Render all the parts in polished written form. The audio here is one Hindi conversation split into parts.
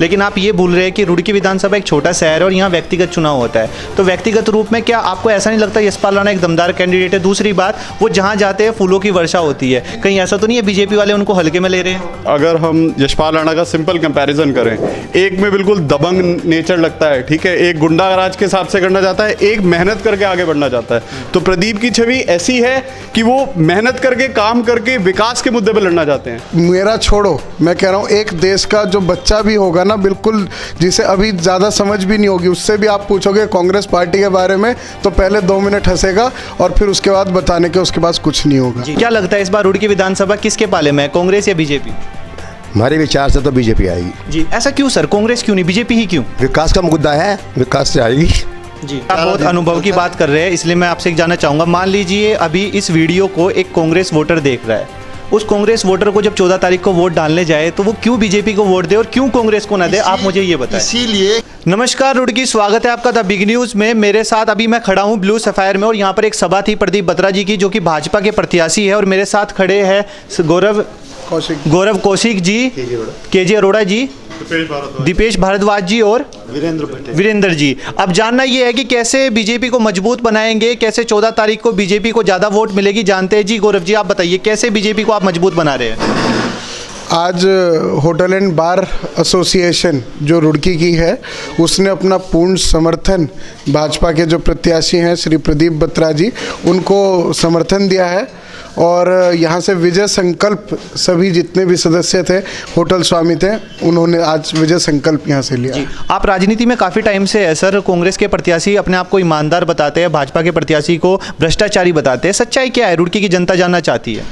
लेकिन आप ये भूल रहे हैं कि रुड़की विधानसभा एक छोटा शहर है और यहाँ व्यक्तिगत चुनाव होता है। तो व्यक्तिगत रूप में क्या आपको ऐसा नहीं लगता यशपाल राणा एक दमदार कैंडिडेट है? दूसरी बात, वो जहाँ जाते हैं फूलों की वर्षा होती है, कहीं ऐसा तो नहीं है बीजेपी वाले उनको हल्के में ले रहे हैं? अगर हम यशपाल राणा का सिंपल कंपैरिजन करें, एक में बिल्कुल दबंग नेचर लगता है, ठीक है, एक गुंडा राज के हिसाब से करना चाहता है, एक मेहनत करके आगे बढ़ना चाहता है। तो प्रदीप की छवि ऐसी है कि वो मेहनत करके, काम करके, विकास के मुद्दे पर लड़ना चाहते हैं। मेरा छोड़ो, मैं कह रहा हूँ एक देश का जो बच्चा भी होगा ना, बिल्कुल जिसे अभी ज़्यादा समझ भी नहीं होगी, उससे भी आप पूछोगे कांग्रेस पार्टी के बारे में तो पहले 2 मिनट हंसेगा और फिर उसके बाद बताने के उसके पास कुछ नहीं होगा। क्या लगता है इस बार रुड़की विधानसभा किसके पाले में है, कांग्रेस या बीजेपी? हमारे विचार से तो बीजेपी आएगी जी। ऐसा क्यों सर, कांग्रेस क्यों नहीं, बीजेपी ही क्यों? विकास का मुद्दा है, विकास से आएगी जी। आप बहुत अनुभव की बात कर रहे हैं, इसलिए मैं आपसे एक जानना चाहूँगा, मान लीजिए अभी इस वीडियो को एक कांग्रेस वोटर देख रहा है, उस कांग्रेस वोटर को जब 14 तारीख को वोट डालने जाए तो वो क्यों बीजेपी को वोट दे और क्यों कांग्रेस को ना दे, आप मुझे ये बताएं। इसीलिए नमस्कार रुड़की, स्वागत है आपका द बिग न्यूज़ में। मेरे साथ अभी मैं खड़ा हूँ ब्लू सफायर में और यहाँ पर एक सभा थी प्रदीप बत्रा जी की, जो कि भाजपा के प्रत्याशी है, और मेरे साथ खड़े हैं गौरव कौशिक जी, केजे अरोड़ा जी, दीपेश भारद्वाज जी और वीरेंद्र जी। अब जानना ये है कि कैसे बीजेपी को मजबूत बनाएंगे, कैसे 14 तारीख को बीजेपी को ज़्यादा वोट मिलेगी, जानते हैं जी। गौरव जी आप बताइए, कैसे बीजेपी को आप मजबूत बना रहे हैं? आज होटल एंड बार एसोसिएशन जो रुड़की की है, उसने अपना पूर्ण समर्थन भाजपा के जो प्रत्याशी हैं श्री प्रदीप बत्रा जी, उनको समर्थन दिया है। और यहाँ से विजय संकल्प, सभी जितने भी सदस्य थे, होटल स्वामी थे, उन्होंने आज विजय संकल्प यहाँ से लिया। आप राजनीति में काफ़ी टाइम से है सर, कांग्रेस के प्रत्याशी अपने आप को ईमानदार बताते हैं, भाजपा के प्रत्याशी को भ्रष्टाचारी बताते हैं, सच्चाई क्या है, रुड़की की जनता जानना चाहती है।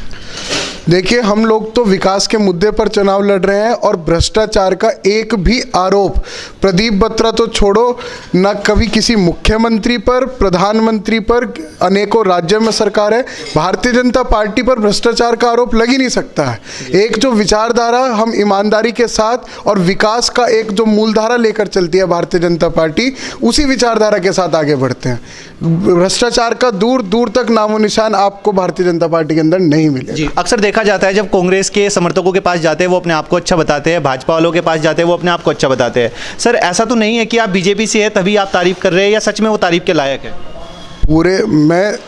देखिए, हम लोग तो विकास के मुद्दे पर चुनाव लड़ रहे हैं और भ्रष्टाचार का एक भी आरोप प्रदीप बत्रा तो छोड़ो, ना कभी किसी मुख्यमंत्री पर, प्रधानमंत्री पर, अनेकों राज्यों में सरकार है, भारतीय जनता पार्टी पर भ्रष्टाचार का आरोप लग ही नहीं सकता है। एक जो विचारधारा हम ईमानदारी के साथ और विकास का एक जो मूलधारा लेकर चलती है भारतीय जनता पार्टी, उसी विचारधारा के साथ आगे बढ़ते हैं। भ्रष्टाचार का दूर दूर तक नामो निशान आपको भारतीय जनता पार्टी के अंदर नहीं मिलेगा। अक्सर देखा जाता है जब कांग्रेस के समर्थकों के पास जाते हैं वो अपने आप को अच्छा बताते हैं, भाजपा वालों के पास जाते हैं वो अपने आप को अच्छा बताते हैं। सर ऐसा तो नहीं है कि आप बीजेपी से है तभी आप तारीफ कर रहे हैं, या सच में वो तारीफ के लायक है? पूरे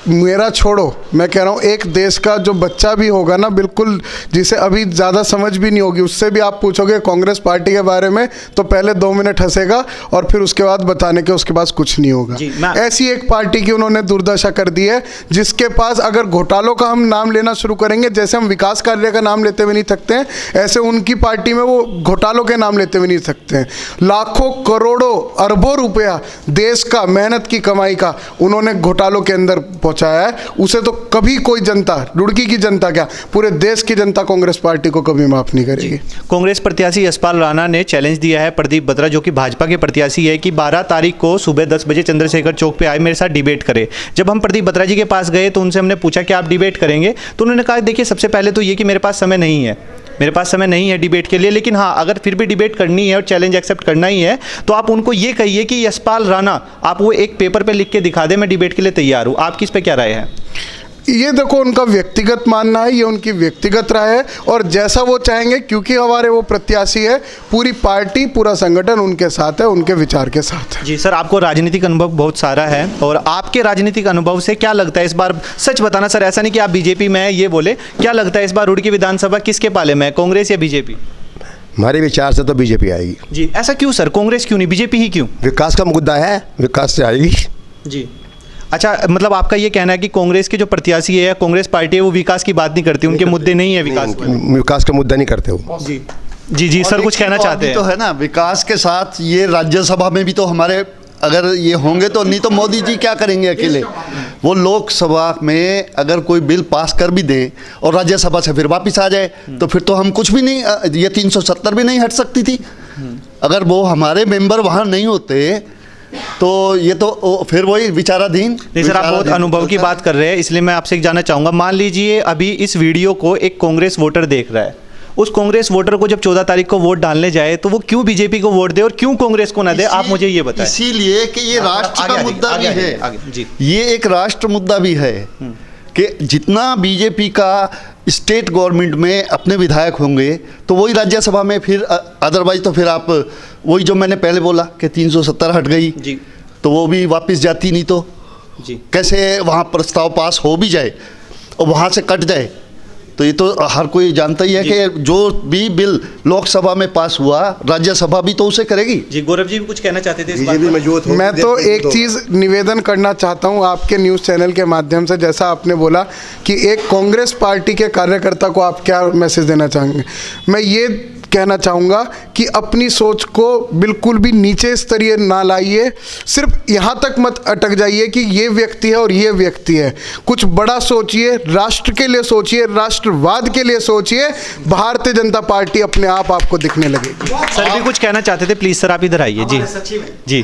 मेरा छोड़ो, मैं कह रहा हूँ एक देश का जो बच्चा भी होगा ना, बिल्कुल जिसे अभी ज़्यादा समझ भी नहीं होगी, उससे भी आप पूछोगे कांग्रेस पार्टी के बारे में तो पहले 2 मिनट हंसेगा और फिर उसके बाद बताने के उसके पास कुछ नहीं होगा। ऐसी एक पार्टी की उन्होंने दुर्दशा कर दी है, जिसके पास अगर घोटालों का हम नाम लेना शुरू करेंगे, जैसे हम विकास कार्य का नाम लेते हुए नहीं थकते हैं, ऐसे उनकी पार्टी में वो घोटालों के नाम लेते हुए नहीं थकते हैं। लाखों करोड़ों अरबों रुपया देश का मेहनत की कमाई का उन्होंने घोटालों के अंदर पहुंचाया है। उसे तो कभी कोई जनता, रुड़की की जनता क्या, पूरे देश की जनता कांग्रेस पार्टी को कभी माफ नहीं करेगी। कांग्रेस प्रत्याशी यशपाल राणा ने चैलेंज दिया है प्रदीप बत्रा, जो कि भाजपा के प्रत्याशी है, कि 12 तारीख को सुबह 10 बजे चंद्रशेखर चौक पे आए, मेरे साथ डिबेट करे। जब हम प्रदीप बत्रा जी के पास गए तो उनसे हमने पूछा कि आप डिबेट करेंगे, तो उन्होंने कहा देखिए सबसे पहले तो ये कि मेरे पास समय नहीं है, मेरे पास समय नहीं है डिबेट के लिए, लेकिन हाँ अगर फिर भी डिबेट करनी है और चैलेंज एक्सेप्ट करना ही है तो आप उनको ये कहिए कि यशपाल राणा, आप वो एक पेपर पे लिख के दिखा दे, मैं डिबेट के लिए तैयार हूँ। आपकी इस पे क्या राय है? ये देखो, उनका व्यक्तिगत मानना है, ये उनकी व्यक्तिगत राय है और जैसा वो चाहेंगे, क्योंकि हमारे वो प्रत्याशी है, पूरी पार्टी, पूरा संगठन उनके साथ है, उनके विचार के साथ है। जी सर, आपको राजनीतिक अनुभव बहुत सारा है और आपके राजनीतिक अनुभव से क्या लगता है इस बार, सच बताना सर, ऐसा नहीं कि आप बीजेपी में है ये बोले, क्या लगता है इस बार रुड़की विधानसभा किसके पाले में है, कांग्रेस या बीजेपी? हमारे विचार से तो बीजेपी आएगी जी। ऐसा क्यों सर, कांग्रेस क्यों नहीं, बीजेपी ही क्यों? विकास का मुद्दा है, विकास से आएगी जी। अच्छा, मतलब आपका ये कहना है कि कांग्रेस के जो प्रत्याशी है या कांग्रेस पार्टी है वो विकास की बात नहीं करती, उनके मुद्दे नहीं है विकास का मुद्दा नहीं करते वो। जी जी जी सर, कुछ कहना चाहते हैं? तो है ना, विकास के साथ ये राज्यसभा में भी तो हमारे अगर ये होंगे तो, नहीं तो मोदी जी क्या करेंगे अकेले। वो लोकसभा में अगर कोई बिल पास कर भी दें और राज्यसभा से फिर वापस आ जाए तो फिर तो हम कुछ भी नहीं, ये 370 भी नहीं हट सकती थी अगर वो हमारे मेंबर वहाँ नहीं होते, तो ये तो फिर वही विचाराधीन। नहीं सर, आप बहुत अनुभव की बात कर रहे हैं, इसलिए मैं आपसे एक जानना चाहूँगा, मान लीजिए अभी इस वीडियो को एक कांग्रेस वोटर देख रहा है, उस कांग्रेस वोटर को जब 14 तारीख को वोट डालने जाए तो वो क्यों बीजेपी को वोट दे और क्यों कांग्रेस को ना दे, आप मुझे ये बताएं। इसीलिए कि ये राष्ट्र का मुद्दा भी है, ये एक राष्ट्र मुद्दा भी है कि जितना बीजेपी का स्टेट गवर्नमेंट में अपने विधायक होंगे तो वही राज्यसभा में फिर, अदरवाइज तो फिर आप वही जो मैंने पहले बोला कि 370 हट गई जी। तो वो भी वापस जाती, नहीं तो जी। कैसे वहाँ प्रस्ताव पास हो भी जाए और वहाँ से कट जाए। तो ये तो हर कोई जानता ही है कि जो भी बिल लोकसभा में पास हुआ राज्यसभा भी तो उसे करेगी। जी, गौरव जी भी कुछ कहना चाहते थे इस बात बीजेपी पर? मजबूत हो। मैं तो एक चीज़ निवेदन करना चाहता हूं आपके न्यूज़ चैनल के माध्यम से, जैसा आपने बोला कि एक कांग्रेस पार्टी के कार्यकर्ता को आप क्या मैसेज देना चाहेंगे। मैं ये कहना चाहूँगा कि अपनी सोच को बिल्कुल भी नीचे स्तरीय ना लाइए, सिर्फ यहाँ तक मत अटक जाइए कि ये व्यक्ति है और ये व्यक्ति है। कुछ बड़ा सोचिए, राष्ट्र के लिए सोचिए, राष्ट्रवाद के लिए सोचिए। भारतीय जनता पार्टी अपने आप आपको दिखने लगेगी। सर भी कुछ कहना चाहते थे, प्लीज़ सर आप इधर आइए। जी जी।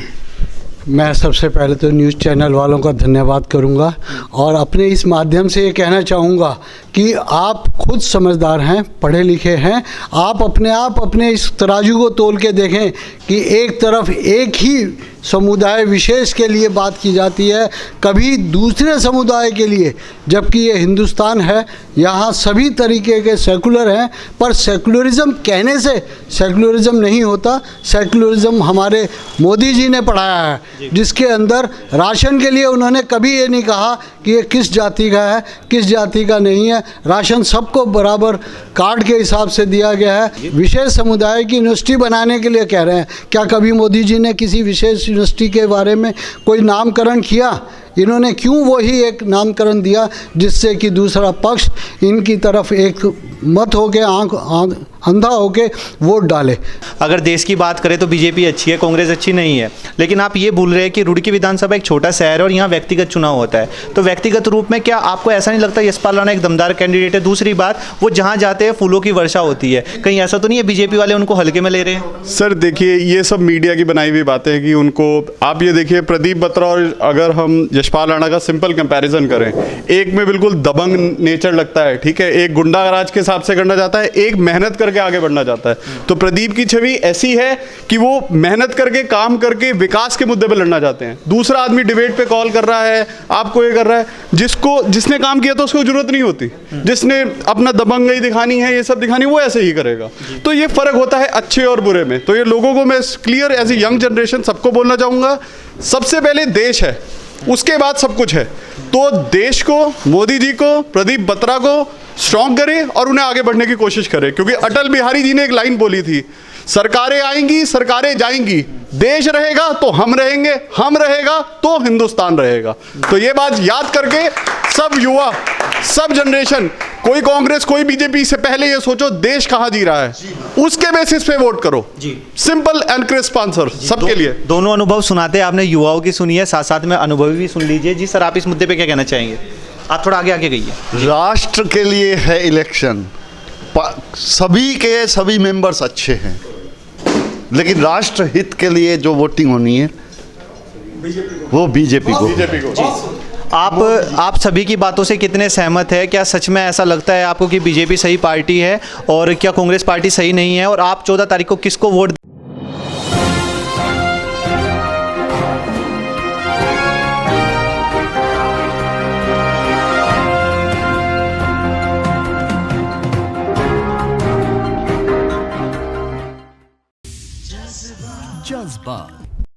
मैं सबसे पहले तो न्यूज़ चैनल वालों का धन्यवाद करूंगा और अपने इस माध्यम से ये कहना चाहूँगा कि आप खुद समझदार हैं, पढ़े लिखे हैं। आप अपने इस तराजू को तोल के देखें कि एक तरफ एक ही समुदाय विशेष के लिए बात की जाती है, कभी दूसरे समुदाय के लिए, जबकि ये हिंदुस्तान है, यहाँ सभी तरीके के सेकुलर हैं। पर सेकुलरिज्म कहने से सेकुलरिज्म नहीं होता। सेकुलरिज्म हमारे मोदी जी ने पढ़ाया है, जिसके अंदर राशन के लिए उन्होंने कभी ये नहीं कहा कि ये किस जाति का है, किस जाति का नहीं है। राशन सबको बराबर कार्ड के हिसाब से दिया गया है। विशेष समुदाय की यूनिवर्सिटी बनाने के लिए कह रहे हैं, क्या कभी मोदी जी ने किसी विशेष यूनिवर्सिटी के बारे में कोई नामकरण किया? इन्होंने क्यों वही एक नामकरण दिया जिससे कि दूसरा पक्ष इनकी तरफ एक मत होके अंधा होके वोट डाले। अगर देश की बात करें तो बीजेपी अच्छी है, कांग्रेस अच्छी नहीं है, लेकिन आप ये भूल रहे हैं कि रुड़की विधानसभा एक छोटा शहर है और यहाँ व्यक्तिगत चुनाव होता है। तो व्यक्तिगत रूप में क्या आपको ऐसा नहीं लगता यशपाल राणा एक दमदार कैंडिडेट है? दूसरी बात, वो जहाँ जाते हैं फूलों की वर्षा होती है, कहीं ऐसा तो नहीं है बीजेपी वाले उनको हल्के में ले रहे हैं? सर देखिए, ये सब मीडिया की बनाई हुई बातें हैं कि उनको, आप ये देखिए प्रदीप बत्रा और अगर हम यशपाल राणा का सिंपल कंपैरिजन करें, एक में बिल्कुल दबंग नेचर लगता है, ठीक है, एक गुंडाराज के हिसाब से करना चाहता है, एक मेहनत करके आगे बढ़ना चाहता है। तो प्रदीप की छवि ऐसी है कि वो मेहनत करके, काम करके विकास के मुद्दे पे लड़ना चाहते हैं। दूसरा आदमी डिबेट पे कॉल कर रहा है, आपको ये कर रहा है, जिसने काम किया तो उसको जरूरत नहीं होती, जिसने अपना दबंगई दिखानी है, ये सब दिखानी, वो ऐसे ही करेगा। तो ये फर्क होता है अच्छे और बुरे में। तो ये लोगों को मैं clear as a young generation सबको बोलना चाहूंगा, सबसे पहले देश है, उसके बाद सब कुछ है। तो देश को, मोदी जी को, प्रदीप बत्रा को स्ट्रॉन्ग करें और उन्हें आगे बढ़ने की कोशिश करें। क्योंकि अटल बिहारी जी ने एक लाइन बोली थी, सरकारें आएंगी, सरकारें जाएंगी, देश रहेगा तो हम रहेंगे, हम रहेगा तो हिंदुस्तान रहेगा। तो ये बात याद करके सब युवा, सब जनरेशन, कोई कांग्रेस कोई बीजेपी से पहले ये सोचो देश कहाँ जी रहा है, उसके बेसिस पे वोट करो। जी, सिंपल एंड क्रिस्प आंसर सबके लिए। दोनों अनुभव सुनाते हैं आपने, युवाओं की सुनी है, साथ साथ में अनुभवी भी सुन लीजिए। जी सर, आप इस मुद्दे पे क्या कहना चाहेंगे? आप थोड़ा आगे आगे गइए। राष्ट्र के लिए है इलेक्शन, सभी के सभी मेंबर्स अच्छे हैं, लेकिन राष्ट्र हित के लिए जो वोटिंग होनी है वो बीजेपी को। आप सभी की बातों से कितने सहमत है? क्या सच में ऐसा लगता है आपको कि बीजेपी सही पार्टी है और क्या कांग्रेस पार्टी सही नहीं है? और आप 14 तारीख को किसको वोट